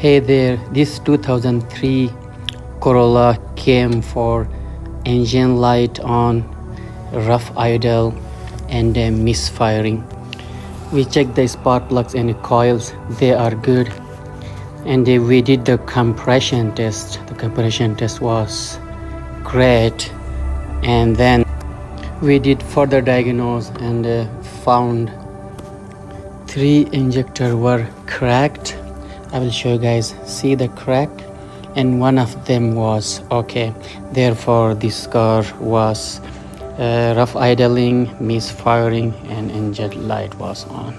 Hey there, this 2003 Corolla came for engine light on, rough idle, and misfiring. We checked the spark plugs and the coils, they are good. And we did the compression test. The compression test was great. And then we did further diagnose and found 3 injectors were cracked. I will show you guys, see the crack, and one of them was okay. Therefore this car was rough idling, misfiring, and engine light was on.